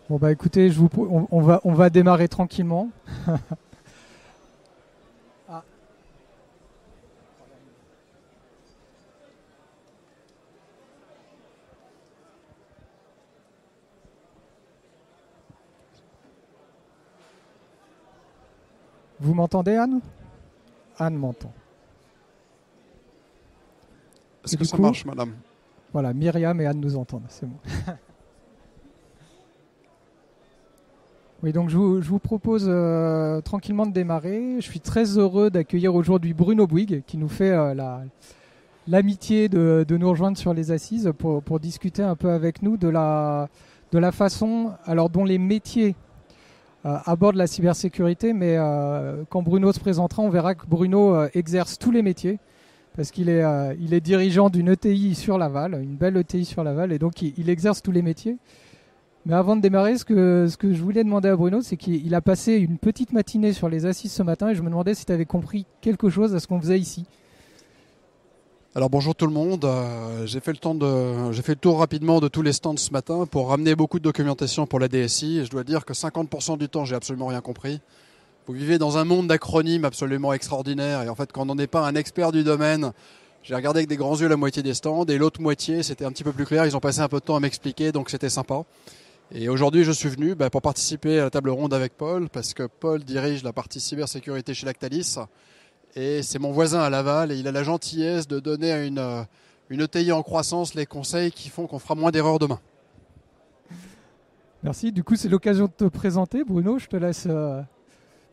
Bon bah écoutez, on va démarrer tranquillement. Ah, vous m'entendez Anne? Anne m'entend. Est-ce Et que du ça coup, marche, madame? voilà, Myriam et Anne nous entendent, c'est bon. Oui, donc je vous propose tranquillement de démarrer. Je suis très heureux d'accueillir aujourd'hui Bruno Bouygues qui nous fait l'amitié de nous rejoindre sur les assises pour discuter un peu avec nous de la façon alors, dont les métiers abordent la cybersécurité. Mais quand Bruno se présentera, on verra que Bruno exerce tous les métiers parce il est dirigeant d'une ETI sur Laval, une belle ETI sur Laval, et donc il exerce tous les métiers. Mais avant de démarrer, ce que je voulais demander à Bruno, c'est qu'il a passé une petite matinée sur les assises ce matin et je me demandais si tu avais compris quelque chose à ce qu'on faisait ici. Alors bonjour tout le monde. J'ai fait le tour rapidement de tous les stands ce matin pour ramener beaucoup de documentation pour la DSI. Et je dois dire que 50% du temps, j'ai absolument rien compris. Vous vivez dans un monde d'acronymes absolument extraordinaire. Et en fait, quand on n'est pas un expert du domaine, j'ai regardé avec des grands yeux la moitié des stands et l'autre moitié, c'était un petit peu plus clair. Ils ont passé un peu de temps à m'expliquer, donc c'était sympa. Et aujourd'hui, je suis venu pour participer à la table ronde avec Paul, parce que Paul dirige la partie cybersécurité chez Lactalis. Et c'est mon voisin à Laval et il a la gentillesse de donner à une ETI en croissance les conseils qui font qu'on fera moins d'erreurs demain. Merci. Du coup, c'est l'occasion de te présenter, Bruno. Je te laisse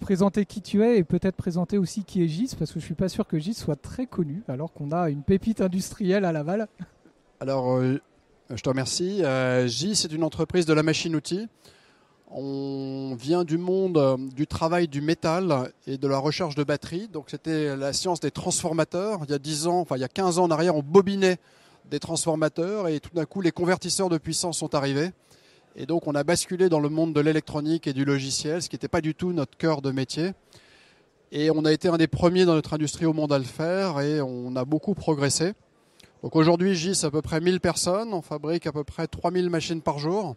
présenter qui tu es et peut-être présenter aussi qui est Gis, parce que je suis pas sûr que Gis soit très connu, alors qu'on a une pépite industrielle à Laval. Alors, je te remercie. J, c'est une entreprise de la machine-outil. On vient du monde du travail du métal et de la recherche de batteries. Donc, c'était la science des transformateurs. Il y a 10 ans, enfin, il y a 15 ans en arrière, on bobinait des transformateurs et tout d'un coup, les convertisseurs de puissance sont arrivés. Et donc, on a basculé dans le monde de l'électronique et du logiciel, ce qui n'était pas du tout notre cœur de métier. Et on a été un des premiers dans notre industrie au monde à le faire et on a beaucoup progressé. Donc aujourd'hui, GIS, c'est à peu près 1000 personnes. On fabrique à peu près 3000 machines par jour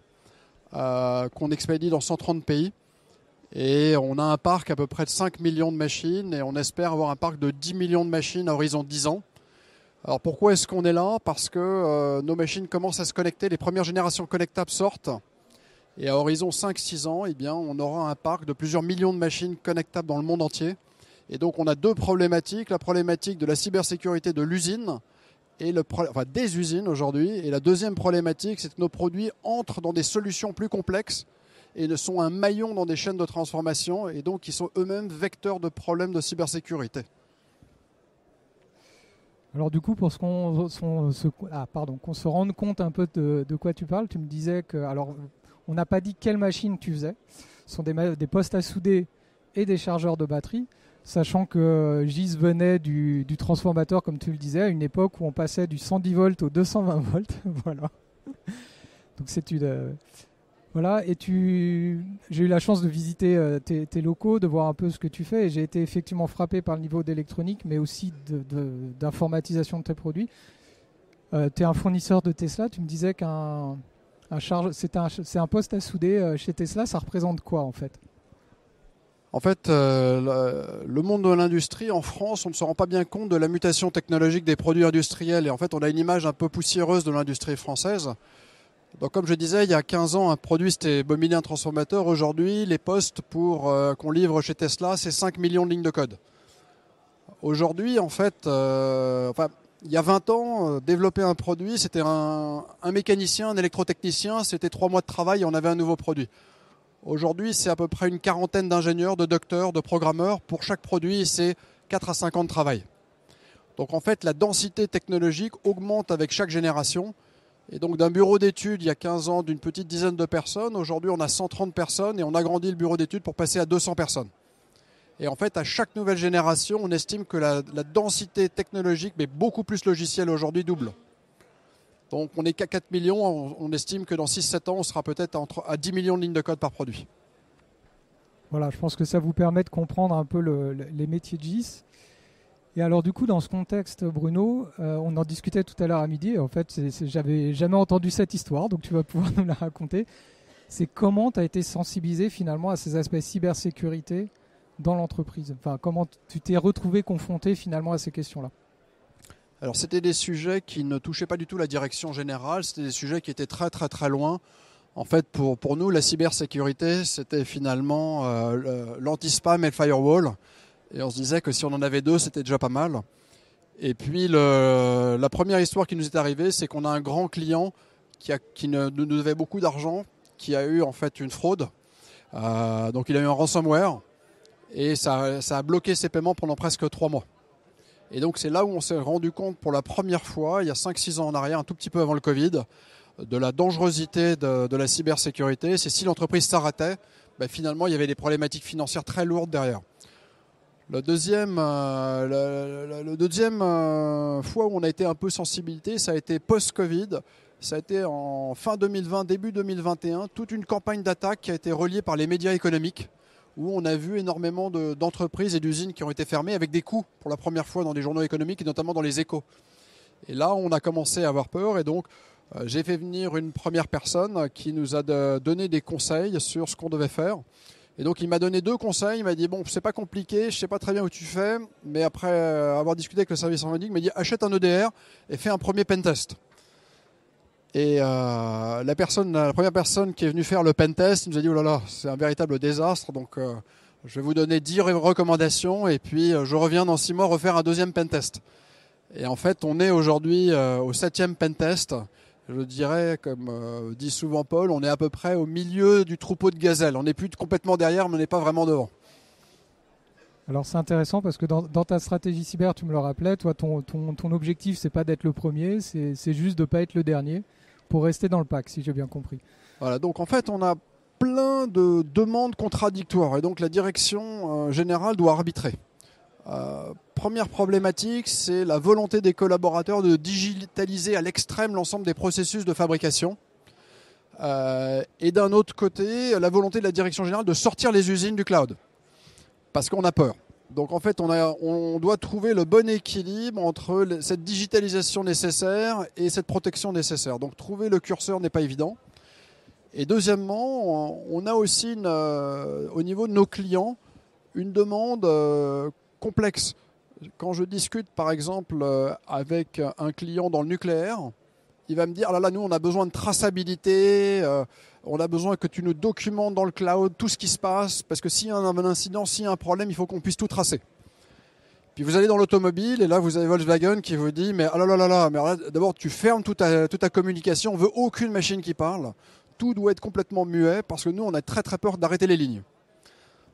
qu'on expédie dans 130 pays. Et on a un parc à peu près de 5 millions de machines et on espère avoir un parc de 10 millions de machines à horizon 10 ans. Alors pourquoi est-ce qu'on est là? Parce que nos machines commencent à se connecter, les premières générations connectables sortent. Et à horizon 5-6 ans, eh bien, on aura un parc de plusieurs millions de machines connectables dans le monde entier. Et donc on a deux problématiques. La problématique de la cybersécurité de l'usine, des usines aujourd'hui. Et la deuxième problématique, c'est que nos produits entrent dans des solutions plus complexes et ne sont un maillon dans des chaînes de transformation et donc ils sont eux-mêmes vecteurs de problèmes de cybersécurité. Alors du coup, pour qu'on se rende compte un peu de quoi tu parles, tu me disais que, alors, on n'a pas dit quelle machine tu faisais. Ce sont des postes à souder et des chargeurs de batterie, sachant que GIS venait du transformateur, comme tu le disais, à une époque où on passait du 110 volts au 220 volts. Voilà. Donc voilà, j'ai eu la chance de visiter tes locaux, de voir un peu ce que tu fais, et j'ai été effectivement frappé par le niveau d'électronique, mais aussi d'informatisation de tes produits. Tu es un fournisseur de Tesla, tu me disais c'est un poste à souder chez Tesla, ça représente quoi en fait? En fait, le monde de l'industrie en France, on ne se rend pas bien compte de la mutation technologique des produits industriels. Et en fait, on a une image un peu poussiéreuse de l'industrie française. Donc, comme je disais, il y a 15 ans, un produit, c'était bobiner un transformateur. Aujourd'hui, les postes pour qu'on livre chez Tesla, c'est 5 millions de lignes de code. Aujourd'hui, en fait, il y a 20 ans, développer un produit, c'était un mécanicien, un électrotechnicien, c'était 3 mois de travail et on avait un nouveau produit. Aujourd'hui, c'est à peu près une quarantaine d'ingénieurs, de docteurs, de programmeurs. Pour chaque produit, c'est 4 à 5 ans de travail. Donc en fait, la densité technologique augmente avec chaque génération. Et donc d'un bureau d'études, il y a 15 ans, d'une petite dizaine de personnes, aujourd'hui on a 130 personnes et on agrandit le bureau d'études pour passer à 200 personnes. Et en fait, à chaque nouvelle génération, on estime que la densité technologique, mais beaucoup plus logicielle aujourd'hui, double. Donc on n'est qu'à 4 millions, on estime que dans 6-7 ans, on sera peut-être à 10 millions de lignes de code par produit. Voilà, je pense que ça vous permet de comprendre un peu les métiers de GIS. Et alors du coup, dans ce contexte, Bruno, on en discutait tout à l'heure à midi. En fait, j'avais jamais entendu cette histoire, donc tu vas pouvoir nous la raconter. c'est comment tu as été sensibilisé finalement à ces aspects cybersécurité dans l'entreprise. Enfin, comment tu t'es retrouvé confronté finalement à ces questions-là? Alors c'était des sujets qui ne touchaient pas du tout la direction générale, c'était des sujets qui étaient très très très loin. En fait, pour nous, la cybersécurité, c'était finalement l'anti-spam et le firewall. Et on se disait que si on en avait deux, c'était déjà pas mal. Et puis la première histoire qui nous est arrivée, c'est qu'on a un grand client qui nous devait beaucoup d'argent, qui a eu en fait une fraude. Donc il a eu un ransomware et ça a bloqué ses paiements pendant presque 3 mois. Et donc c'est là où on s'est rendu compte pour la première fois, il y a 5-6 ans en arrière, un tout petit peu avant le Covid, de la dangerosité de la cybersécurité. C'est si l'entreprise s'arrêtait, finalement il y avait des problématiques financières très lourdes derrière. Le deuxième fois où on a été un peu sensibilisé, ça a été post-Covid. Ça a été en fin 2020, début 2021, toute une campagne d'attaque qui a été reliée par les médias économiques, où on a vu énormément d'entreprises et d'usines qui ont été fermées avec des coûts pour la première fois dans des journaux économiques et notamment dans les Échos. Et là, on a commencé à avoir peur et donc j'ai fait venir une première personne qui nous a donné des conseils sur ce qu'on devait faire. Et donc il m'a donné 2 conseils, il m'a dit bon c'est pas compliqué, je sais pas très bien où tu fais, mais après avoir discuté avec le service informatique, il m'a dit achète un EDR et fais un premier pentest. Et la première personne qui est venue faire le pentest nous a dit oh là là, c'est un véritable désastre, donc je vais vous donner 10 recommandations et puis je reviens dans 6 mois refaire un deuxième pentest. Et en fait on est aujourd'hui au 7e pentest. Je dirais, comme dit souvent Paul, on est à peu près au milieu du troupeau de gazelles. On n'est plus complètement derrière, mais on n'est pas vraiment devant. Alors c'est intéressant parce que dans ta stratégie cyber, tu me le rappelais, toi ton objectif c'est pas d'être le premier, c'est juste de ne pas être le dernier pour rester dans le pack, si j'ai bien compris. Voilà, donc en fait on a plein de demandes contradictoires et donc la direction générale doit arbitrer. Première problématique, c'est la volonté des collaborateurs de digitaliser à l'extrême l'ensemble des processus de fabrication. Et d'un autre côté, la volonté de la direction générale de sortir les usines du cloud. Parce qu'on a peur. Donc en fait, on doit trouver le bon équilibre entre cette digitalisation nécessaire et cette protection nécessaire. Donc trouver le curseur n'est pas évident. Et deuxièmement, on a aussi au niveau de nos clients une demande complexe. Quand je discute par exemple avec un client dans le nucléaire, il va me dire, ah là là, nous on a besoin de traçabilité, on a besoin que tu nous documentes dans le cloud tout ce qui se passe, parce que s'il y a un incident, s'il y a un problème, il faut qu'on puisse tout tracer. Puis vous allez dans l'automobile et là vous avez Volkswagen qui vous dit, mais ah là là là là, mais d'abord tu fermes toute ta communication, on veut aucune machine qui parle, tout doit être complètement muet, parce que nous on a très très peur d'arrêter les lignes.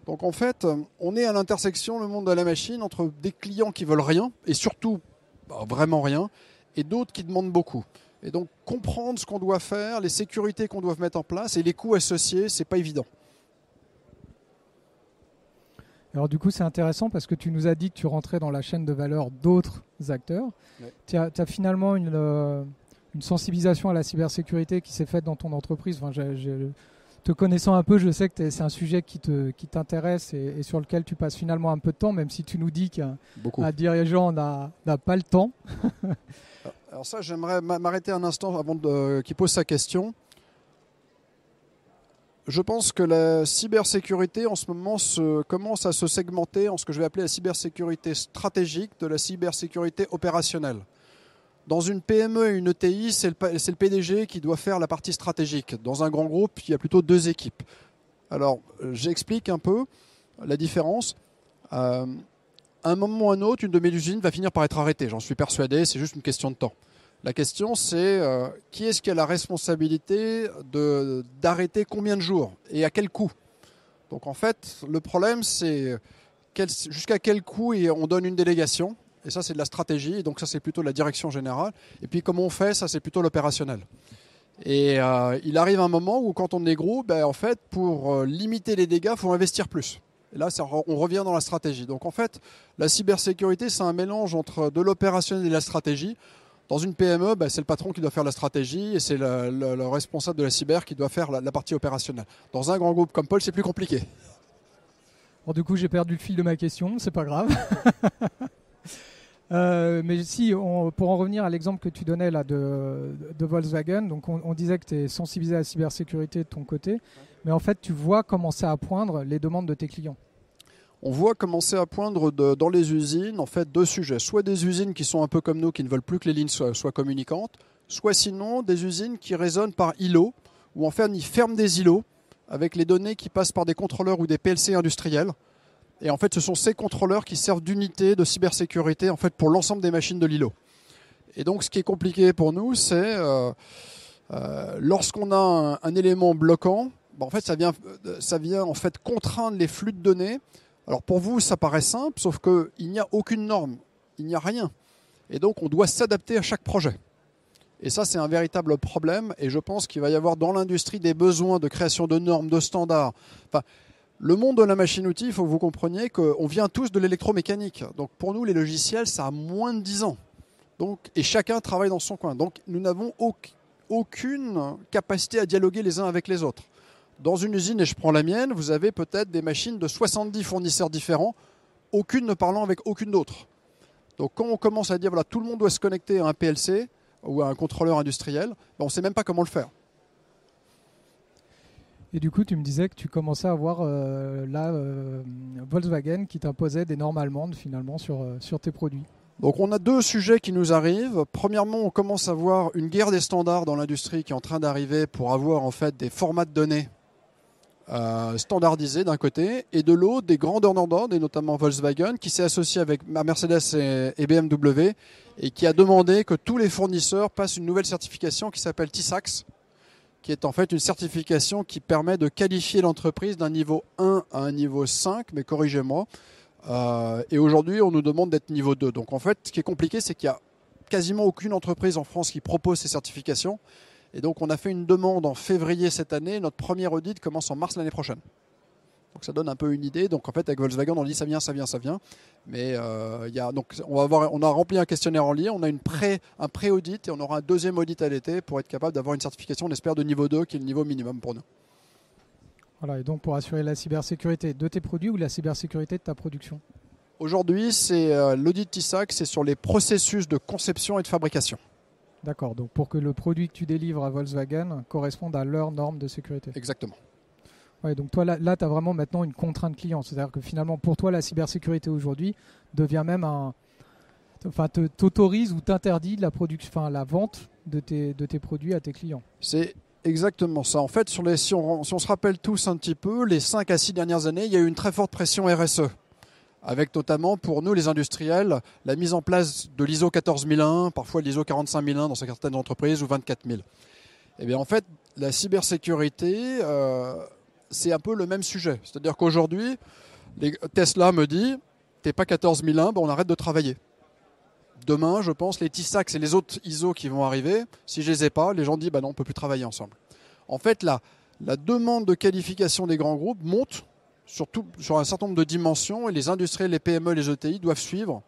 Donc en fait, on est à l'intersection, le monde de la machine, entre des clients qui veulent rien, et surtout vraiment rien, et d'autres qui demandent beaucoup. Et donc comprendre ce qu'on doit faire, les sécurités qu'on doit mettre en place et les coûts associés, c'est pas évident. Alors du coup c'est intéressant parce que tu nous as dit que tu rentrais dans la chaîne de valeur d'autres acteurs. Ouais. Tu as finalement une sensibilisation à la cybersécurité qui s'est faite dans ton entreprise. Enfin, te connaissant un peu, je sais que c'est un sujet qui t'intéresse et sur lequel tu passes finalement un peu de temps, même si tu nous dis qu'un dirigeant n'a pas le temps. Alors ça, j'aimerais m'arrêter un instant avant qu'il pose sa question. Je pense que la cybersécurité en ce moment commence à se segmenter en ce que je vais appeler la cybersécurité stratégique de la cybersécurité opérationnelle. Dans une PME et une ETI, c'est le PDG qui doit faire la partie stratégique. Dans un grand groupe, il y a plutôt 2 équipes. Alors, j'explique un peu la différence. À un moment ou à un autre, une de mes usines va finir par être arrêtée. J'en suis persuadé, c'est juste une question de temps. La question, c'est qui est-ce qui a la responsabilité d'arrêter combien de jours et à quel coût. Donc en fait, le problème, c'est jusqu'à quel coût on donne une délégation. Et ça, c'est de la stratégie. Et donc ça, c'est plutôt la direction générale. Et puis comment on fait, ça, c'est plutôt l'opérationnel. Et il arrive un moment où quand on est gros, en fait, pour limiter les dégâts, il faut investir plus. Et là, on revient dans la stratégie. Donc en fait, la cybersécurité, c'est un mélange entre de l'opérationnel et de la stratégie. Dans une PME, c'est le patron qui doit faire la stratégie et c'est le responsable de la cyber qui doit faire la partie opérationnelle. Dans un grand groupe comme Paul, c'est plus compliqué. Bon, du coup, j'ai perdu le fil de ma question, c'est pas grave. Mais si, pour en revenir à l'exemple que tu donnais là de Volkswagen, donc on disait que tu es sensibilisé à la cybersécurité de ton côté, mais en fait tu vois commencer à poindre les demandes de tes clients. On voit commencer à poindre dans les usines en fait deux sujets. Soit des usines qui sont un peu comme nous, qui ne veulent plus que les lignes soient communicantes, soit sinon des usines qui raisonnent par îlots, où en fait ils ferment des îlots avec les données qui passent par des contrôleurs ou des PLC industriels. Et en fait, ce sont ces contrôleurs qui servent d'unité de cybersécurité en fait, pour l'ensemble des machines de l'îlot. Et donc, ce qui est compliqué pour nous, c'est lorsqu'on a un élément bloquant, en fait, ça vient en fait contraindre les flux de données. Alors pour vous, ça paraît simple, sauf qu'il n'y a aucune norme, il n'y a rien. Et donc, on doit s'adapter à chaque projet. Et ça, c'est un véritable problème. Et je pense qu'il va y avoir dans l'industrie des besoins de création de normes, de standards. Enfin, le monde de la machine-outil, il faut que vous compreniez qu'on vient tous de l'électromécanique. Donc pour nous, les logiciels, ça a moins de 10 ans. Donc, et chacun travaille dans son coin. Donc nous n'avons aucune capacité à dialoguer les uns avec les autres. Dans une usine, et je prends la mienne, vous avez peut-être des machines de 70 fournisseurs différents, aucune ne parlant avec aucune d'autre. Donc quand on commence à dire voilà, tout le monde doit se connecter à un PLC ou à un contrôleur industriel, on ne sait même pas comment le faire. Et du coup, tu me disais que tu commençais à voir Volkswagen qui t'imposait des normes allemandes finalement sur tes produits. Donc on a deux sujets qui nous arrivent. Premièrement, on commence à voir une guerre des standards dans l'industrie qui est en train d'arriver pour avoir en fait des formats de données standardisés d'un côté et de l'autre des grands donneurs d'ordre, et notamment Volkswagen qui s'est associé avec Mercedes et BMW et qui a demandé que tous les fournisseurs passent une nouvelle certification qui s'appelle TISAX, qui est en fait une certification qui permet de qualifier l'entreprise d'un niveau 1 à un niveau 5, mais corrigez-moi. Et aujourd'hui, on nous demande d'être niveau 2. Donc en fait, ce qui est compliqué, c'est qu'il n'y a quasiment aucune entreprise en France qui propose ces certifications. Et donc on a fait une demande en février cette année. Notre premier audit commence en mars l'année prochaine. Donc ça donne un peu une idée. Donc en fait, avec Volkswagen, on dit ça vient. Mais donc on a rempli un questionnaire en ligne, on a un pré-audit et on aura un deuxième audit à l'été pour être capable d'avoir une certification, on espère, de niveau 2, qui est le niveau minimum pour nous. Voilà, et donc pour assurer la cybersécurité de tes produits ou la cybersécurité de ta production? Aujourd'hui, c'est l'audit TISAC, c'est sur les processus de conception et de fabrication. D'accord, donc pour que le produit que tu délivres à Volkswagen corresponde à leurs normes de sécurité. Exactement. Ouais, donc toi, là tu as vraiment maintenant une contrainte client. C'est-à-dire que finalement, pour toi, la cybersécurité aujourd'hui devient même t'autorise ou t'interdit la vente de tes produits à tes clients. C'est exactement ça. En fait, si on se rappelle tous un petit peu, les 5 à 6 dernières années, il y a eu une très forte pression RSE. Avec notamment pour nous les industriels la mise en place de l'ISO 14001, parfois l'ISO 45001 dans certaines entreprises ou 24000. Et bien en fait la cybersécurité c'est un peu le même sujet. C'est-à-dire qu'aujourd'hui Tesla me dit t'es pas 14001, on arrête de travailler. Demain je pense les TISAX et les autres ISO qui vont arriver, si je les ai pas, les gens disent non on peut plus travailler ensemble. En fait la demande de qualification des grands groupes monte surtout sur un certain nombre de dimensions, et les industriels, les PME, les ETI doivent suivre.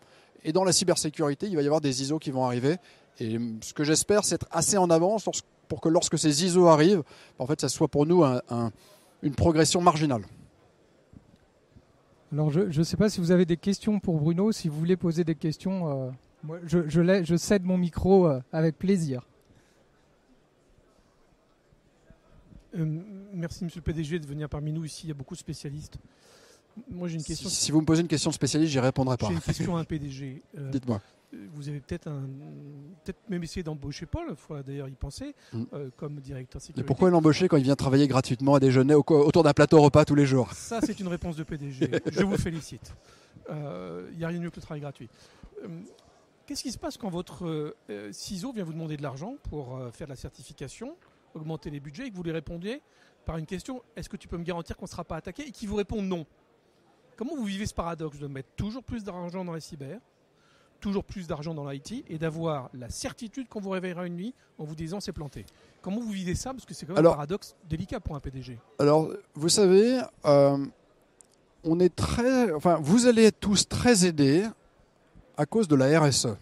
Et dans la cybersécurité, il va y avoir des ISO qui vont arriver. Et ce que j'espère, c'est être assez en avance pour que lorsque ces ISO arrivent, en fait, ça soit pour nous une progression marginale. Alors, je ne sais pas si vous avez des questions pour Bruno. Si vous voulez poser des questions, moi, je cède mon micro avec plaisir. Merci Monsieur le PDG de venir parmi nous ici. Il y a beaucoup de spécialistes. Moi j'ai une question. Si vous me posez une question de spécialiste, j'y répondrai pas. J'ai une question à un PDG. Dites-moi. Vous avez peut-être même essayé d'embaucher Paul, il faut d'ailleurs y penser, comme directeur sécurité. Mais pourquoi l'embaucher quand il vient travailler gratuitement à déjeuner autour d'un plateau repas tous les jours? Ça c'est une réponse de PDG. Je vous félicite. Il n'y a rien de mieux que le travail gratuit. Qu'est-ce qui se passe quand votre CISO vient vous demander de l'argent pour faire de la certification, augmenter les budgets, et que vous lui répondiez par une question, est-ce que tu peux me garantir qu'on ne sera pas attaqué, et qu'il vous répond non? Comment vous vivez ce paradoxe de mettre toujours plus d'argent dans la cyber, toujours plus d'argent dans l'IT, et d'avoir la certitude qu'on vous réveillera une nuit en vous disant c'est planté? Comment vous vivez ça? Parce que c'est quand même un paradoxe délicat pour un PDG. Alors, vous savez, vous allez être tous très aidés à cause de la RSE.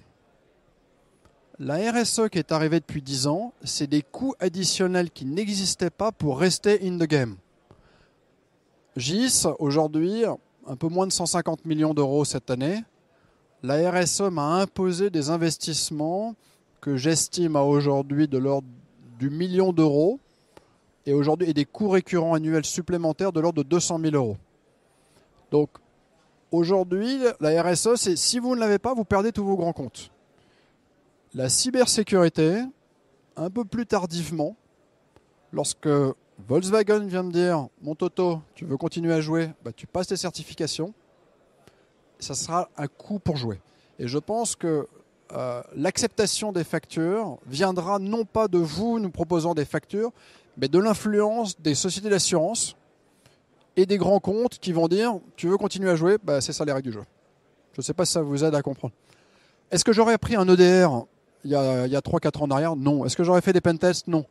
La RSE qui est arrivée depuis 10 ans, c'est des coûts additionnels qui n'existaient pas pour rester in the game. GIS, aujourd'hui, un peu moins de 150 millions d'euros cette année. la RSE m'a imposé des investissements que j'estime à aujourd'hui de l'ordre du million d'euros et aujourd'hui et des coûts récurrents annuels supplémentaires de l'ordre de 200 000 euros. Donc aujourd'hui, la RSE, c'est si vous ne l'avez pas, vous perdez tous vos grands comptes. La cybersécurité, un peu plus tardivement, lorsque Volkswagen vient me dire « Mon Toto, tu veux continuer à jouer, bah, tu passes tes certifications », ça sera un coût pour jouer. Et je pense que l'acceptation des factures viendra non pas de vous nous proposant des factures, mais de l'influence des sociétés d'assurance et des grands comptes qui vont dire « Tu veux continuer à jouer, bah, c'est ça les règles du jeu ». Je ne sais pas si ça vous aide à comprendre. Est-ce que j'aurais pris un EDR il y a 3-4 ans en arrière? Non. Est-ce que j'aurais fait des pentests? Non.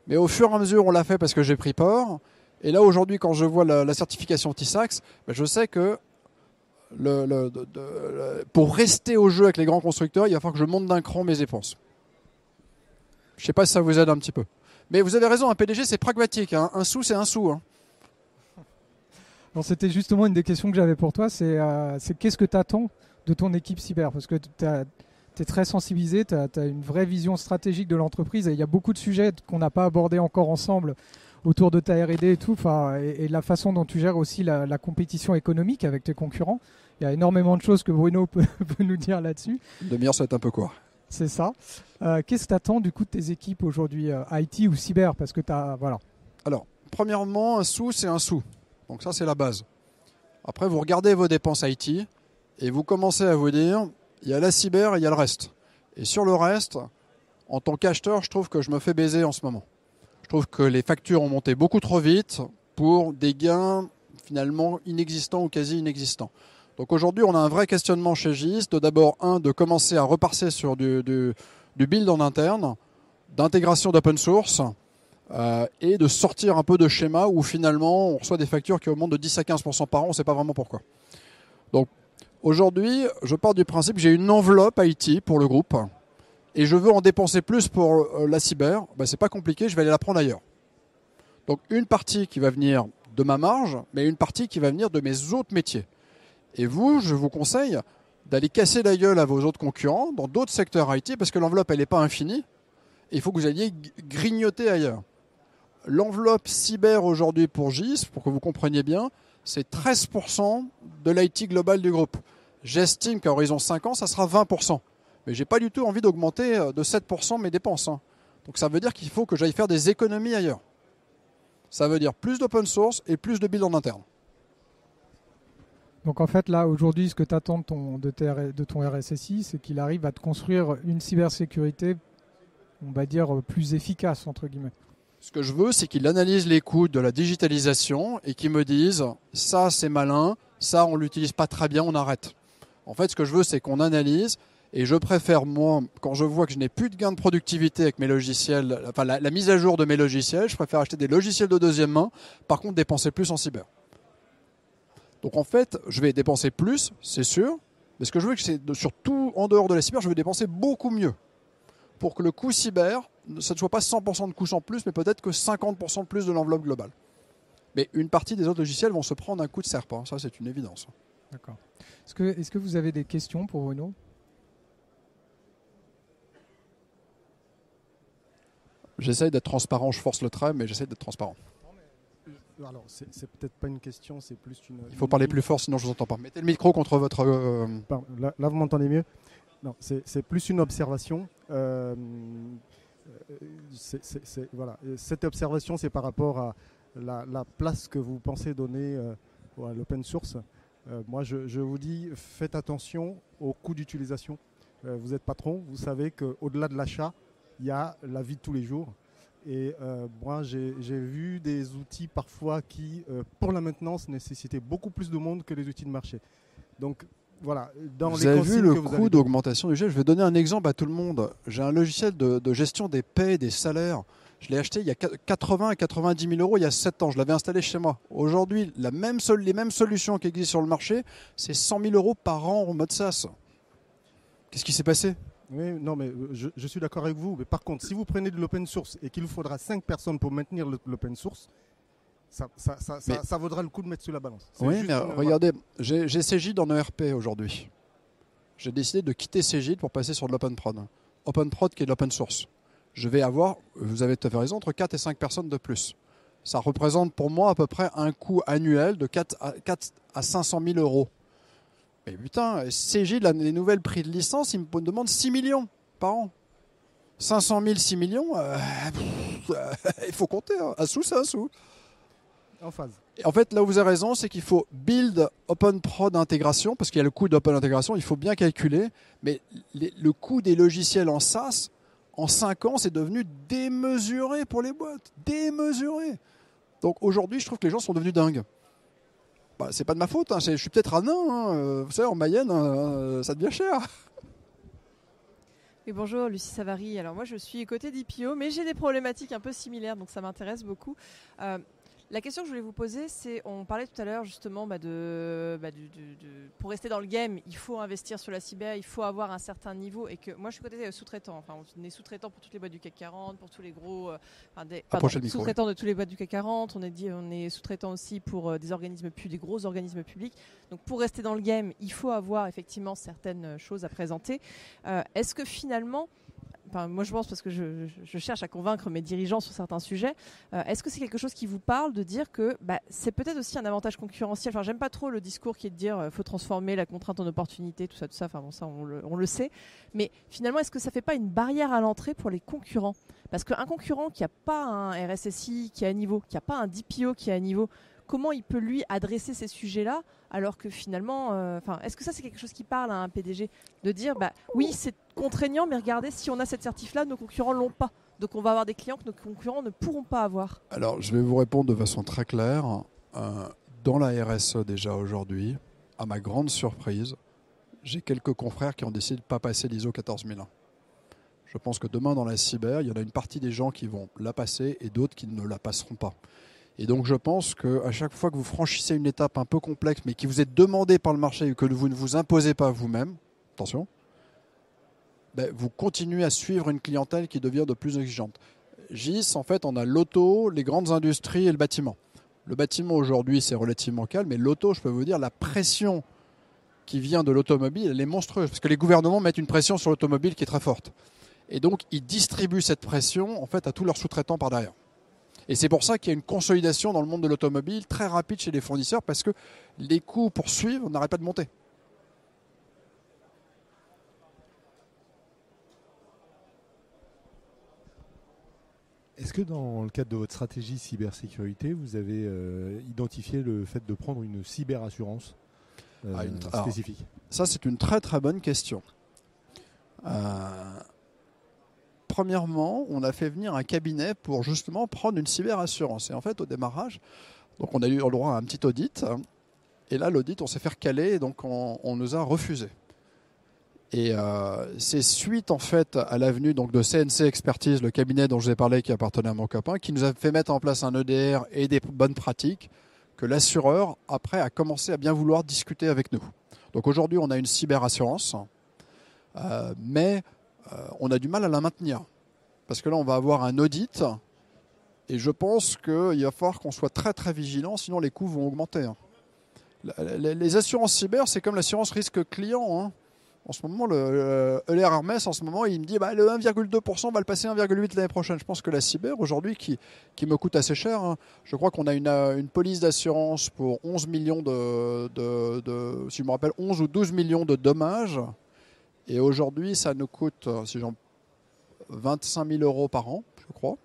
Mais au fur et à mesure, on l'a fait parce que j'ai pris peur. Et là, aujourd'hui, quand je vois la certification TISAX, ben, je sais que pour rester au jeu avec les grands constructeurs, il va falloir que je monte d'un cran mes dépenses. Je ne sais pas si ça vous aide un petit peu. Mais vous avez raison, un PDG, c'est pragmatique. Hein. Un sou, c'est un sou. Hein. Bon, c'était justement une des questions que j'avais pour toi. C'est qu'est-ce que tu attends de ton équipe cyber? Parce que tu es très sensibilisé, tu as une vraie vision stratégique de l'entreprise et il y a beaucoup de sujets qu'on n'a pas abordés encore ensemble autour de ta R&D et tout, et la façon dont tu gères aussi la compétition économique avec tes concurrents. Il y a énormément de choses que Bruno peut nous dire là-dessus. Une demi-heure, ça va être un peu court. C'est ça. Qu'est-ce que tu attends du coup de tes équipes aujourd'hui, IT ou cyber? Parce que voilà. Alors, premièrement, un sou, c'est un sou. Donc ça, c'est la base. Après, vous regardez vos dépenses IT et vous commencez à vous dire, il y a la cyber et il y a le reste. Et sur le reste, en tant qu'acheteur, je trouve que je me fais baiser en ce moment. Je trouve que les factures ont monté beaucoup trop vite pour des gains finalement inexistants ou quasi inexistants. Donc aujourd'hui, on a un vrai questionnement chez GIS de d'abord, de commencer à repasser sur du build en interne, d'intégration d'open source et de sortir un peu de schéma où finalement on reçoit des factures qui augmentent de 10 à 15% par an, on ne sait pas vraiment pourquoi. Donc aujourd'hui, je pars du principe que j'ai une enveloppe IT pour le groupe et je veux en dépenser plus pour la cyber. Ben, c'est pas compliqué, je vais aller la prendre ailleurs. Donc une partie qui va venir de ma marge, mais une partie qui va venir de mes autres métiers. Et vous, je vous conseille d'aller casser la gueule à vos autres concurrents dans d'autres secteurs IT parce que l'enveloppe, elle n'est pas infinie. Et il faut que vous alliez grignoter ailleurs. L'enveloppe cyber aujourd'hui pour GIS, pour que vous compreniez bien, c'est 13% de l'IT global du groupe. J'estime qu'à horizon 5 ans, ça sera 20%. Mais je n'ai pas du tout envie d'augmenter de 7% mes dépenses. Hein. Donc ça veut dire qu'il faut que j'aille faire des économies ailleurs. Ça veut dire plus d'open source et plus de build en interne. Donc en fait, là, aujourd'hui, ce que tu attends de ton RSSI, c'est qu'il arrive à te construire une cybersécurité, on va dire, plus efficace, entre guillemets. Ce que je veux, c'est qu'il analyse les coûts de la digitalisation et qu'il me dise « ça, c'est malin, ça, on ne l'utilise pas très bien, on arrête ». En fait, ce que je veux, c'est qu'on analyse et je préfère, moi, quand je vois que je n'ai plus de gain de productivité avec mes logiciels, enfin la mise à jour de mes logiciels, je préfère acheter des logiciels de deuxième main, par contre dépenser plus en cyber. Donc en fait, je vais dépenser plus, c'est sûr, mais ce que je veux, c'est surtout en dehors de la cyber, je veux dépenser beaucoup mieux pour que le coût cyber, ça ne soit pas 100% de coûts en plus, mais peut-être que 50% de plus de l'enveloppe globale. Mais une partie des autres logiciels vont se prendre un coup de serpent, ça c'est une évidence. D'accord. Est-ce que vous avez des questions pour Bruno ? J'essaye d'être transparent, je force le trait, mais j'essaie d'être transparent. Alors, c'est peut-être pas une question, c'est plus une... Il faut parler plus fort, sinon je vous entends pas. Mettez le micro contre votre... Pardon, là, vous m'entendez mieux ? Non, c'est plus une observation. Voilà. Cette observation, c'est par rapport à la place que vous pensez donner à l'open source. Moi, je vous dis, faites attention au coût d'utilisation. Vous êtes patron, vous savez qu'au-delà de l'achat, il y a la vie de tous les jours. Et moi, j'ai vu des outils parfois qui, pour la maintenance, nécessitaient beaucoup plus de monde que les outils de marché. Donc, voilà. Vous avez vu le coût d'augmentation du logiciel ? Je vais donner un exemple à tout le monde. J'ai un logiciel de gestion des paies, des salaires. Je l'ai acheté il y a 80 à 90 000 euros il y a 7 ans. Je l'avais installé chez moi. Aujourd'hui, les mêmes solutions qui existent sur le marché, c'est 100 000 euros par an en mode SaaS. Qu'est-ce qui s'est passé ? Oui, non, mais je suis d'accord avec vous. Mais par contre, si vous prenez de l'open source et qu'il vous faudra 5 personnes pour maintenir l'open source, ça vaudra le coup de mettre sur la balance. Oui, mais regardez, j'ai CJ dans ERP aujourd'hui. j'ai décidé de quitter Cegid pour passer sur de l'open prod. Open prod qui est de l'open source. Je vais avoir, vous avez tout à fait raison, entre 4 et 5 personnes de plus. Ça représente pour moi à peu près un coût annuel de 4 à 500 000 euros. Mais putain, Cegid, les nouvelles prix de licence, ils me demandent 6 millions par an. 500 000, 6 millions, il faut compter. Hein. Un sou, c'est un sou. En phase. Et en fait, là où vous avez raison, c'est qu'il faut build open prod intégration, parce qu'il y a le coût d'open intégration, il faut bien calculer. Mais le coût des logiciels en SaaS, en 5 ans, c'est devenu démesuré pour les boîtes. Démesuré. Donc aujourd'hui, je trouve que les gens sont devenus dingues. Bah, c'est pas de ma faute, hein. Je suis peut-être un nain. Hein. Vous savez, en Mayenne, ça devient cher. Oui, bonjour, Lucie Savary. Alors moi, je suis côté d'IPO, mais j'ai des problématiques un peu similaires, donc ça m'intéresse beaucoup. La question que je voulais vous poser, c'est, on parlait tout à l'heure justement pour rester dans le game, il faut investir sur la cyber, il faut avoir un certain niveau, et que moi je suis côté sous-traitant, enfin on est sous-traitant pour toutes les boîtes du CAC 40, pour tous les gros, sous-traitant de tous les boîtes du CAC 40, on est sous-traitant aussi pour des gros organismes publics. Donc pour rester dans le game, il faut avoir effectivement certaines choses à présenter. Est-ce que finalement, moi je pense, parce que je cherche à convaincre mes dirigeants sur certains sujets, est-ce que c'est quelque chose qui vous parle de dire que c'est peut-être aussi un avantage concurrentiel? Enfin, j'aime pas trop le discours qui est de dire faut transformer la contrainte en opportunité, tout ça, enfin bon, ça on le sait, mais finalement est-ce que ça fait pas une barrière à l'entrée pour les concurrents? Parce qu'un concurrent qui n'a pas un RSSI qui est à niveau, qui n'a pas un DPO qui est à niveau, comment il peut lui adresser ces sujets-là, alors que finalement, est-ce que ça c'est quelque chose qui parle à un PDG de dire oui c'est contraignant, mais regardez, si on a cette certif-là, nos concurrents l'ont pas, donc on va avoir des clients que nos concurrents ne pourront pas avoir. Alors je vais vous répondre de façon très claire. Dans la RSE déjà aujourd'hui, à ma grande surprise, j'ai quelques confrères qui ont décidé de ne pas passer l'ISO 14001. Je pense que demain dans la cyber, il y en a une partie des gens qui vont la passer et d'autres qui ne la passeront pas. Et donc je pense qu'à chaque fois que vous franchissez une étape un peu complexe, mais qui vous est demandée par le marché et que vous ne vous imposez pas vous-même, attention, vous continuez à suivre une clientèle qui devient de plus exigeante. GIS, en fait, on a l'auto, les grandes industries et le bâtiment. Le bâtiment aujourd'hui, c'est relativement calme, mais l'auto, je peux vous dire, la pression qui vient de l'automobile, elle est monstrueuse, parce que les gouvernements mettent une pression sur l'automobile qui est très forte. Et donc, ils distribuent cette pression, en fait, à tous leurs sous-traitants par derrière. Et c'est pour ça qu'il y a une consolidation dans le monde de l'automobile très rapide chez les fournisseurs, parce que les coûts pour suivre n'arrêtent pas de monter. Est-ce que dans le cadre de votre stratégie cybersécurité, vous avez identifié le fait de prendre une cyberassurance spécifique? Ça, c'est une très très bonne question. Premièrement, on a fait venir un cabinet pour justement prendre une cyberassurance. Et en fait, au démarrage, donc on a eu le droit à un petit audit. Et là, l'audit, on s'est fait recaler et donc on nous a refusé. Et c'est suite en fait à l'avenue donc de CNC Expertise, le cabinet dont je vous ai parlé qui appartenait à mon copain, qui nous a fait mettre en place un EDR et des bonnes pratiques, que l'assureur après a commencé à bien vouloir discuter avec nous. Donc aujourd'hui on a une cyberassurance, mais on a du mal à la maintenir. Parce que là on va avoir un audit et je pense qu'il va falloir qu'on soit très très vigilant, sinon les coûts vont augmenter. Les assurances cyber, c'est comme l'assurance risque client, hein. En ce moment, le LR Hermès, en ce moment, il me dit le 1,2% va le passer 1,8% l'année prochaine. Je pense que la cyber, aujourd'hui, qui me coûte assez cher, hein, je crois qu'on a une police d'assurance pour 11 millions si je me rappelle, 11 ou 12 millions de dommages. Et aujourd'hui, ça nous coûte 25 000 euros par an, je crois.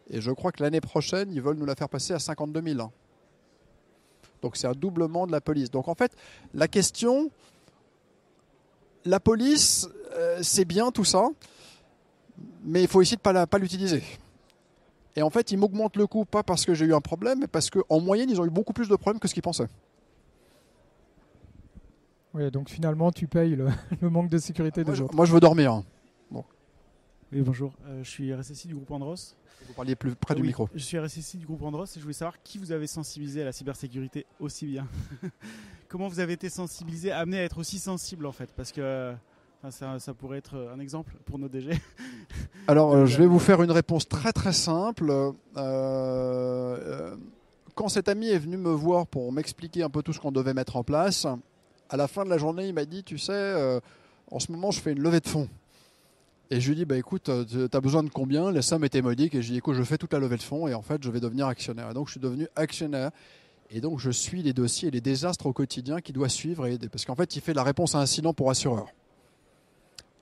Et je crois que l'année prochaine, ils veulent nous la faire passer à 52 000. Donc c'est un doublement de la police. Donc en fait, la question... La police, c'est bien tout ça, mais il faut essayer de ne pas l'utiliser. Et en fait, ils m'augmentent le coût, pas parce que j'ai eu un problème, mais parce qu'en moyenne, ils ont eu beaucoup plus de problèmes que ce qu'ils pensaient. Oui, donc finalement, tu payes le manque de sécurité des autres. Moi, je veux dormir. Bon. Oui, bonjour. Je suis RSSI du groupe Andros. Vous parliez plus près du micro. Je suis RSSI du groupe Andros et je voulais savoir qui vous avez sensibilisé à la cybersécurité aussi bien. Comment vous avez été sensibilisé, amené à être aussi sensible en fait? Parce que ça pourrait être un exemple pour nos DG. Alors, je vais vous faire une réponse très très simple. Quand cet ami est venu me voir pour m'expliquer un peu tout ce qu'on devait mettre en place, à la fin de la journée, il m'a dit, tu sais, en ce moment, je fais une levée de fonds. Et je lui ai dit, bah, écoute, tu as besoin de combien? La somme était modique. Et je lui ai dit, écoute, je fais toute la levée de fonds et en fait, je vais devenir actionnaire. Et donc, je suis devenu actionnaire. Et donc, je suis les dossiers et les désastres au quotidien qu'il doit suivre et aider. Parce qu'en fait, il fait la réponse à incident pour assureur.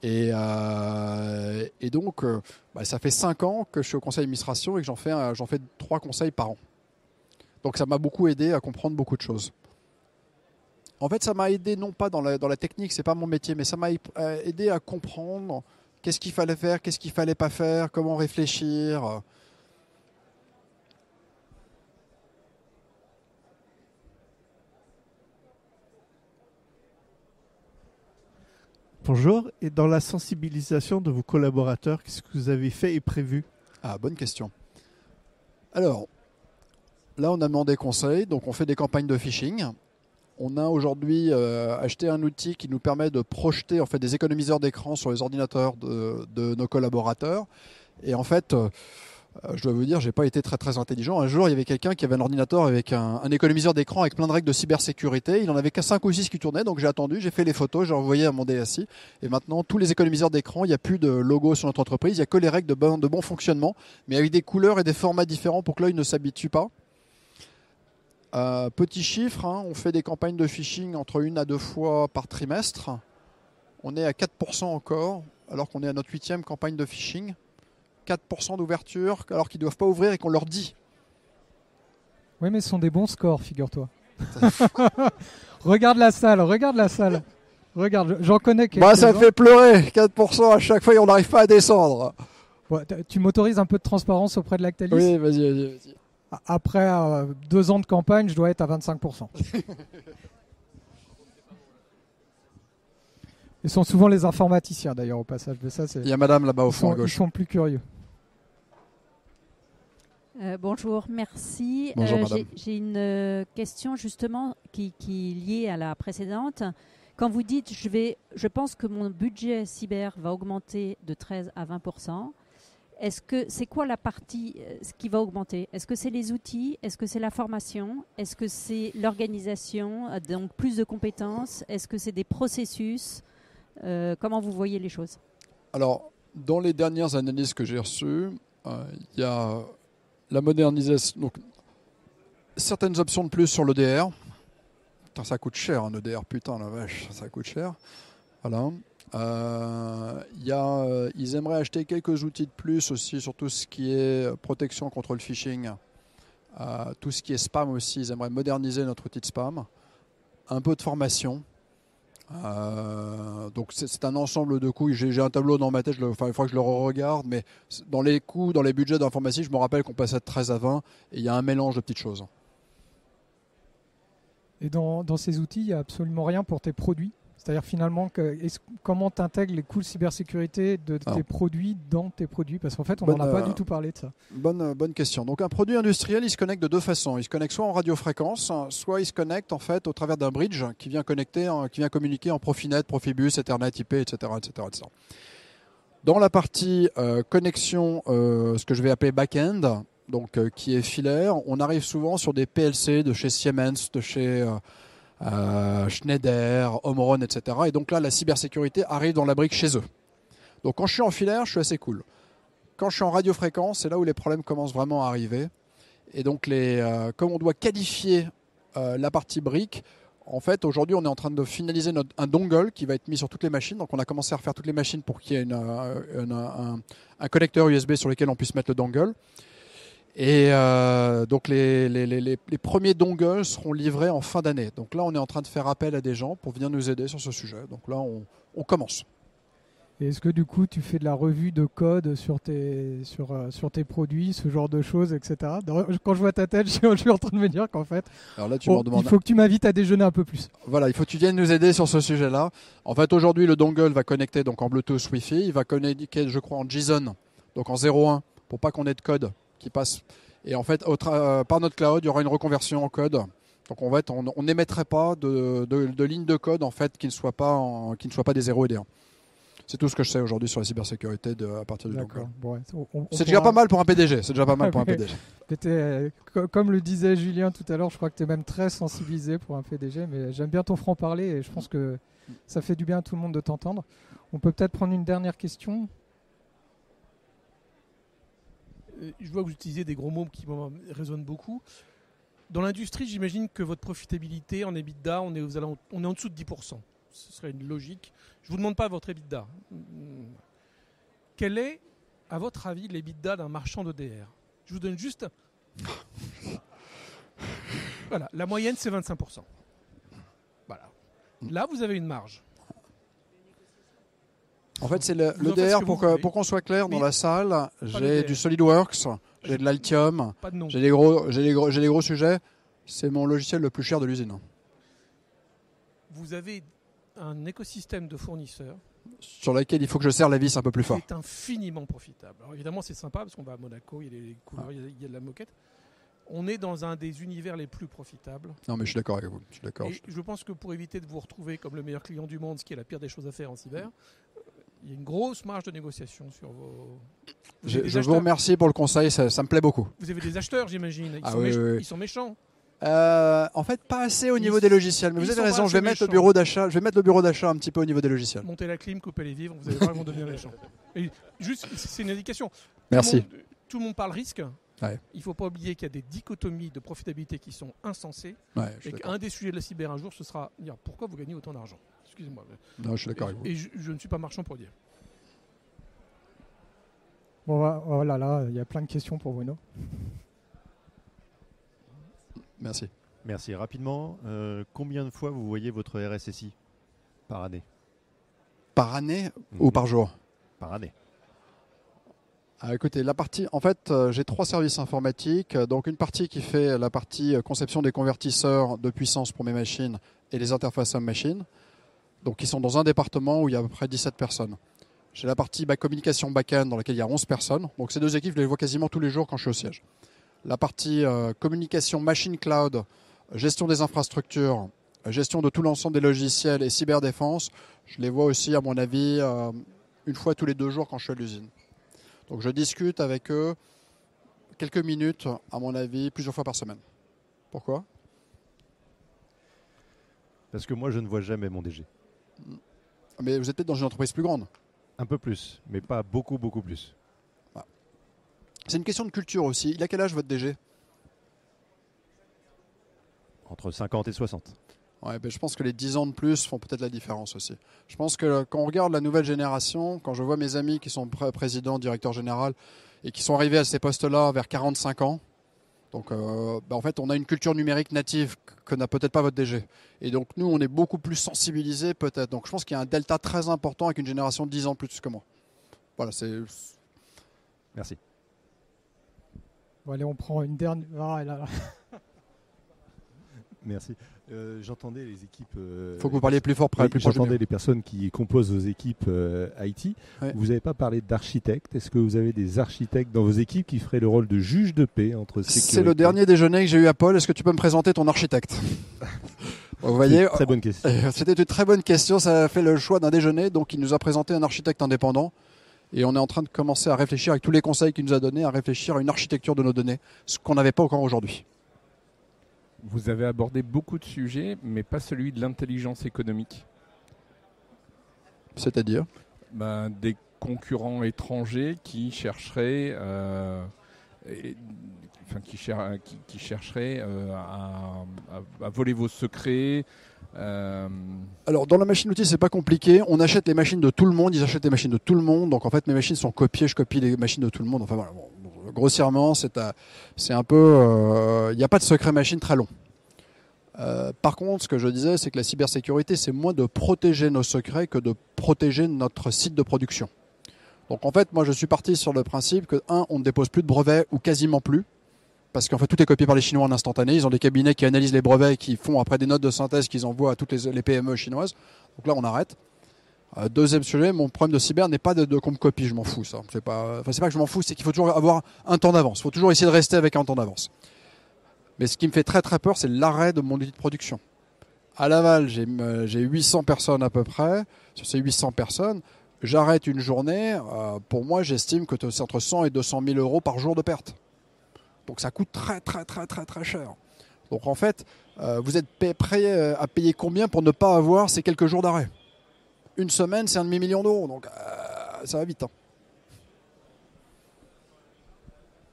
Et donc, ça fait 5 ans que je suis au conseil d'administration et que j'en fais 3 conseils par an. Donc, ça m'a beaucoup aidé à comprendre beaucoup de choses. En fait, ça m'a aidé non pas dans la technique, c'est pas mon métier, mais ça m'a aidé à comprendre qu'est-ce qu'il fallait faire, qu'est-ce qu'il fallait pas faire, comment réfléchir. Bonjour, et dans la sensibilisation de vos collaborateurs, qu'est-ce que vous avez fait et prévu? Ah, bonne question. Alors, là, on a demandé conseil, donc on fait des campagnes de phishing. On a aujourd'hui acheté un outil qui nous permet de projeter en fait, des économiseurs d'écran sur les ordinateurs de nos collaborateurs. Et en fait, je dois vous dire, je n'ai pas été très très intelligent. Un jour, il y avait quelqu'un qui avait un ordinateur avec un économiseur d'écran avec plein de règles de cybersécurité. Il n'en avait qu'à 5 ou 6 qui tournaient, donc j'ai attendu, j'ai fait les photos, j'ai envoyé à mon DSI. Et maintenant, tous les économiseurs d'écran, il n'y a plus de logo sur notre entreprise, il n'y a que les règles de bon fonctionnement, mais avec des couleurs et des formats différents pour que l'œil ne s'habitue pas. Petit chiffre, on fait des campagnes de phishing entre 1 à 2 fois par trimestre. On est à 4% encore, alors qu'on est à notre 8e campagne de phishing. 4% d'ouverture, alors qu'ils ne doivent pas ouvrir et qu'on leur dit. Oui, mais ce sont des bons scores, figure-toi. Regarde la salle. Regarde, j'en connais quelques-uns. Ça fait pleurer, 4% à chaque fois et on n'arrive pas à descendre. Ouais, tu m'autorises un peu de transparence auprès de Lactalis? Oui, vas-y. Après 2 ans de campagne, je dois être à 25%. Ils sont souvent les informaticiens d'ailleurs au passage. Mais ça, il y a madame là-bas au fond à gauche. Ils sont plus curieux. Bonjour, merci. Bonjour, madame. J'ai une question justement qui est liée à la précédente. Quand vous dites je pense que mon budget cyber va augmenter de 13 à 20%, c'est quoi la partie qui va augmenter? Est-ce que c'est les outils? Est-ce que c'est la formation? Est-ce que c'est l'organisation, donc plus de compétences? Est-ce que c'est des processus? Comment vous voyez les choses? Alors, dans les dernières analyses que j'ai reçues, il y a la modernisation, donc certaines options de plus sur l'EDR. Putain, ça coûte cher un EDR, putain la vache, ça coûte cher. Voilà. Ils aimeraient acheter quelques outils de plus aussi sur tout ce qui est protection contre le phishing, tout ce qui est spam aussi. Ils aimeraient moderniser notre outil de spam, un peu de formation. Donc c'est un ensemble de coûts. J'ai un tableau dans ma tête, il faudra que je le regarde, mais dans les coûts, dans les budgets d'informatique, je me rappelle qu'on passait de 13 à 20 et il y a un mélange de petites choses. Et dans ces outils, il n'y a absolument rien pour tes produits? C'est-à-dire finalement, comment tu intègres les coûts de cybersécurité de tes produits dans tes produits? Parce qu'en fait, on n'en a pas du tout parlé de ça. Bonne question. Donc un produit industriel, il se connecte de 2 façons. Il se connecte soit en radiofréquence, soit il se connecte en fait au travers d'un bridge qui vient communiquer en Profinet, Profibus, Ethernet, IP, etc. Dans la partie connexion, ce que je vais appeler back-end, donc qui est filaire, on arrive souvent sur des PLC de chez Siemens, de chez Schneider, Omron, etc. Et donc là, la cybersécurité arrive dans la brique chez eux. Donc quand je suis en filaire, je suis assez cool. Quand je suis en radiofréquence, c'est là où les problèmes commencent vraiment à arriver. Et donc, comme on doit qualifier la partie brique, en fait, aujourd'hui, on est en train de finaliser un dongle qui va être mis sur toutes les machines. Donc, on a commencé à refaire toutes les machines pour qu'il y ait un connecteur USB sur lequel on puisse mettre le dongle. Et donc les premiers dongles seront livrés en fin d'année. Donc là, on est en train de faire appel à des gens pour venir nous aider sur ce sujet. Donc là, on commence. Et est-ce que du coup, tu fais de la revue de code sur tes produits, ce genre de choses, etc. Quand je vois ta tête, je suis en train de me dire qu'en fait, alors là, il faut que tu m'invites à déjeuner un peu plus. Voilà, il faut que tu viennes nous aider sur ce sujet-là. En fait, aujourd'hui, le dongle va connecter donc en Bluetooth Wi-Fi. Il va connecter, je crois, en JSON, donc en 0.1, pour pas qu'on ait de code qui passe. Et en fait, par notre cloud, il y aura une reconversion en code. Donc en fait, on n'émettrait pas de lignes de code en fait qui ne soient pas des 0 et des 1. C'est tout ce que je sais aujourd'hui sur la cybersécurité à partir du nom. Bon, c'est déjà pas mal pour un PDG. C'est déjà pas mal pour un PDG. Comme le disait Julien tout à l'heure, je crois que tu es même très sensibilisé pour un PDG, mais j'aime bien ton franc-parler et je pense que ça fait du bien à tout le monde de t'entendre. On peut peut-être prendre une dernière question. Je vois que vous utilisez des gros mots qui résonnent beaucoup. Dans l'industrie, j'imagine que votre profitabilité en EBITDA, on est en dessous de 10%. Ce serait une logique. Je ne vous demande pas votre EBITDA. Quel est, à votre avis, l'EBITDA d'un marchand de DR? Je vous donne juste... Voilà, la moyenne, c'est 25%. Voilà. Là, vous avez une marge. En fait, c'est le DR, pour qu'on soit clair, dans la salle, j'ai du SolidWorks, j'ai de l'Altium, j'ai des gros sujets. C'est mon logiciel le plus cher de l'usine. Vous avez un écosystème de fournisseurs sur lequel il faut que je serre la vis un peu plus fort. C'est infiniment profitable. Alors évidemment, c'est sympa parce qu'on va à Monaco, il y a les couleurs, il y a de la moquette. On est dans un des univers les plus profitables. Non, mais je suis d'accord avec vous. Je pense que pour éviter de vous retrouver comme le meilleur client du monde, ce qui est la pire des choses à faire en cyber, il y a une grosse marge de négociation sur vos... Je vous remercie pour le conseil, ça me plaît beaucoup. Vous avez des acheteurs, j'imagine. Ils sont méchants. En fait, pas assez au niveau des logiciels. Mais vous avez raison, je vais mettre le bureau d'achat un petit peu au niveau des logiciels. Montez la clim, coupez les vivres, vous allez voir, ils vont devenir méchants. Et juste, c'est une indication. Merci. Tout le monde parle risque. Ouais. Il ne faut pas oublier qu'il y a des dichotomies de profitabilité qui sont insensées. Ouais, et qu'un des sujets de la cyber un jour, ce sera dire pourquoi vous gagnez autant d'argent. Excusez-moi. Non, je suis d'accord avec vous. Et je ne suis pas marchand pour dire. Bon, voilà, là, il y a plein de questions pour Bruno. Merci. Merci. Rapidement, combien de fois vous voyez votre RSSI par année? Par année ou par jour? Par année. Écoutez, la partie, en fait, j'ai 3 services informatiques. Donc une partie qui fait la partie conception des convertisseurs de puissance pour mes machines et les interfaces homme-machine. Donc ils sont dans un département où il y a à peu près 17 personnes. J'ai la partie communication back-end dans laquelle il y a 11 personnes. Donc ces 2 équipes, je les vois quasiment tous les jours quand je suis au siège. La partie communication machine cloud, gestion des infrastructures, gestion de tout l'ensemble des logiciels et cyberdéfense, je les vois aussi, à mon avis, une fois tous les 2 jours quand je suis à l'usine. Donc je discute avec eux quelques minutes, à mon avis, plusieurs fois par semaine. Pourquoi? Parce que moi, je ne vois jamais mon DG. Mais vous êtes peut-être dans une entreprise plus grande. Un peu plus, mais pas beaucoup plus. Ah. C'est une question de culture aussi. Il a quel âge votre DG? Entre 50 et 60. Ouais, je pense que les 10 ans de plus font peut-être la différence aussi. Je pense que quand on regarde la nouvelle génération, quand je vois mes amis qui sont présidents, directeurs généraux et qui sont arrivés à ces postes-là vers 45 ans, donc en fait on a une culture numérique native que n'a peut-être pas votre DG. Et donc nous on est beaucoup plus sensibilisés peut-être. Donc je pense qu'il y a un delta très important avec une génération de 10 ans plus que moi. Voilà, c'est... Merci. Bon, allez, on prend une dernière... Ah, là. Merci. J'entendais les équipes... Il faut que vous parliez plus fort, plus proche. J'entendais les personnes qui composent vos équipes IT. Ouais. Vous n'avez pas parlé d'architectes. Est-ce que vous avez des architectes dans vos équipes qui feraient le rôle de juge de paix entre sécurité? C'est le dernier déjeuner que j'ai eu à Paul. Est-ce que tu peux me présenter ton architecte? Vous voyez, très bonne question. C'était une très bonne question. Ça a fait le choix d'un déjeuner. Donc il nous a présenté un architecte indépendant. Et on est en train de commencer à réfléchir, avec tous les conseils qu'il nous a donnés, à réfléchir à une architecture de nos données, ce qu'on n'avait pas encore aujourd'hui. Vous avez abordé beaucoup de sujets, mais pas celui de l'intelligence économique. C'est-à-dire des concurrents étrangers qui chercheraient, qui chercheraient à voler vos secrets. Alors dans la machine-outil, c'est pas compliqué. On achète les machines de tout le monde, ils achètent les machines de tout le monde. Donc en fait, mes machines sont copiées, je copie les machines de tout le monde. Enfin voilà. Bon, grossièrement, c'est un peu... Il n'y a pas de secret machine très long. Par contre, ce que je disais, c'est que la cybersécurité, c'est moins de protéger nos secrets que de protéger notre site de production. Donc en fait, moi, je suis parti sur le principe que, on ne dépose plus de brevets, ou quasiment plus, parce qu'en fait, tout est copié par les Chinois en instantané. Ils ont des cabinets qui analysent les brevets et qui font après des notes de synthèse qu'ils envoient à toutes les PME chinoises. Donc là, on arrête. Deuxième sujet, mon problème de cyber n'est pas qu'on me copie, je m'en fous. C'est pas que je m'en fous, c'est qu'il faut toujours avoir un temps d'avance. Il faut toujours essayer de rester avec un temps d'avance. Mais ce qui me fait très très peur, c'est l'arrêt de mon outil de production. À Laval, j'ai 800 personnes à peu près. Sur ces 800 personnes, j'arrête une journée, pour moi, j'estime que c'est entre 100 et 200 000 euros par jour de perte. Donc ça coûte très cher. Donc en fait, vous êtes prêt à payer combien pour ne pas avoir ces quelques jours d'arrêt? Une semaine, c'est 1 demi-million d'euros, donc ça va vite. Hein.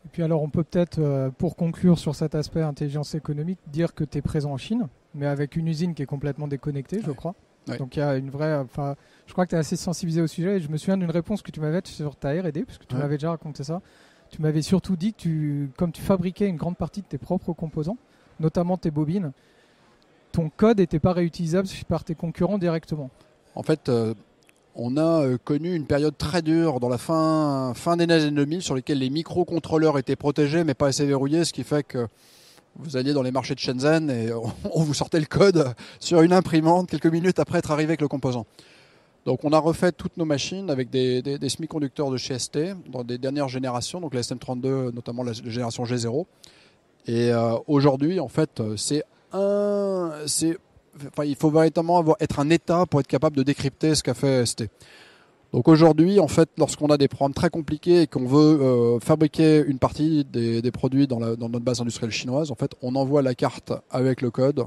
Et puis alors on peut peut-être, pour conclure sur cet aspect intelligence économique, dire que tu es présent en Chine, mais avec une usine qui est complètement déconnectée, je crois. Ouais. Donc il y a une vraie... je crois que tu es assez sensibilisé au sujet, et je me souviens d'une réponse que tu m'avais faite sur ta R&D, puisque tu m'avais déjà raconté ça. Tu m'avais surtout dit que comme tu fabriquais une grande partie de tes propres composants, notamment tes bobines, ton code n'était pas réutilisable par tes concurrents directement. En fait, on a connu une période très dure dans la fin des années 2000 sur lesquelles les microcontrôleurs étaient protégés mais pas assez verrouillés, ce qui fait que vous alliez dans les marchés de Shenzhen et on vous sortait le code sur une imprimante quelques minutes après être arrivé avec le composant. Donc on a refait toutes nos machines avec des semi-conducteurs de chez ST dans des dernières générations, donc la STM32, notamment la génération G0. Et aujourd'hui, en fait, il faut véritablement être un État pour être capable de décrypter ce qu'a fait ST. Donc aujourd'hui, en fait, lorsqu'on a des programmes très compliqués et qu'on veut fabriquer une partie des produits dans notre base industrielle chinoise, en fait, on envoie la carte avec le code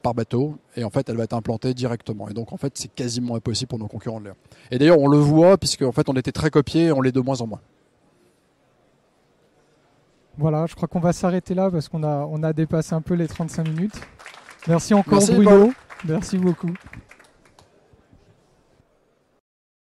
par bateau et en fait, elle va être implantée directement. Et donc, en fait, c'est quasiment impossible pour nos concurrents de l'air. Et d'ailleurs, on le voit puisque en fait, on était très copiés et on l'est de moins en moins. Voilà, je crois qu'on va s'arrêter là parce qu'on a dépassé un peu les 35 minutes. Merci encore Bruno. Merci beaucoup.